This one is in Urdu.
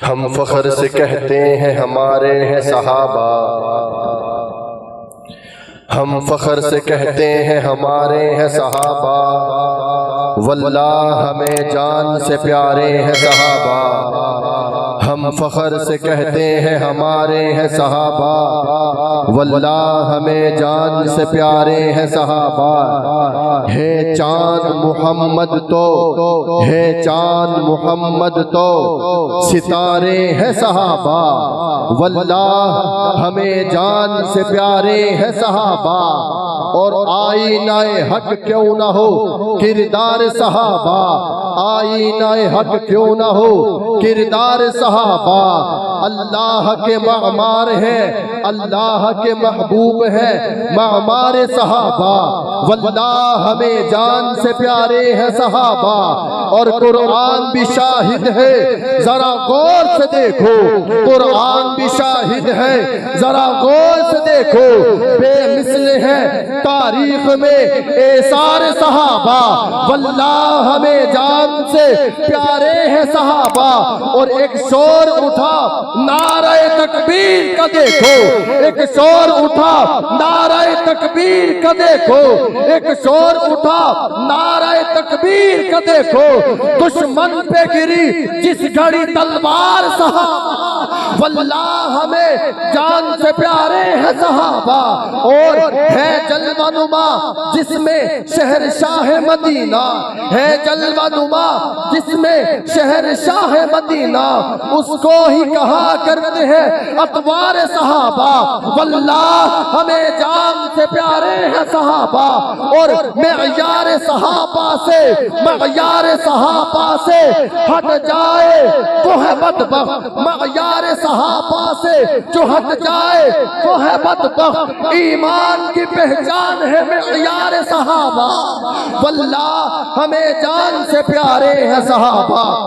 ہم فخر سے کہتے ہیں ہمارے ہیں صحابہ، ہم فخر سے کہتے ہیں ہمارے ہیں صحابہ، واللہ ہمیں جان سے پیارے ہیں صحابہ۔ ہم فخر سے کہتے ہیں ہمارے ہیں صحابہ، واللہ ہمیں جان سے پیارے ہیں صحابہ۔ ہے چاند محمد تو، ہے چاند محمد تو، ستارے ہیں صحابہ، واللہ ہمیں جان سے پیارے ہیں صحابہ۔ اور آئینہ حق کیوں نہ ہو کردار صحابہ، آئینہ حق کیوں نہ ہو کردار صحابہ۔ اللہ کے معمار ہیں، اللہ کے محبوب ہیں معمار صحابہ، واللہ ہمیں جان سے پیارے ہیں صحابہ۔ اور قرآن بھی شاہد ہے، ذرا غور سے دیکھو، قرآن بھی شاہد ہے، ذرا غور سے دیکھو۔ بے مثل ہے تاریخ میں ایثار صحابہ، واللہ ہمیں جان سے پیارے ہیں صحابہ۔ اور ایک شور اٹھا نعرہ تکبیر کا دیکھو، ایک شور اٹھا نعرہ تکبیر کا دیکھو، ایک شور اٹھا نعرہ تکبیر کا دیکھو۔ دشمن پہ گری جس گھڑی تلوار صحابہ، واللہ ہمیں جان سے پیارے ہیں صحابہ۔ اور ہے جلوہ نما جس میں شہنشاہ مدینہ، ہے جلوہ نما جس میں شہنشاہ مدینہ، اس کو ہی کہا کرتے ہیں اطوار صحابہ، واللہ ہمیں جان سے پیارے ہیں صحابہ۔ اور معیار صحابہ سے، معیار صحابہ سے ہٹ جائے وہ ہے بدبخت، معیار صحابہ سے جو ہٹ جائے وہ ہے بدبخت۔ ایمان کی پہچان ہے معیار صحابہ، واللہ ہمیں جان سے پیارے ہیں صحابہ۔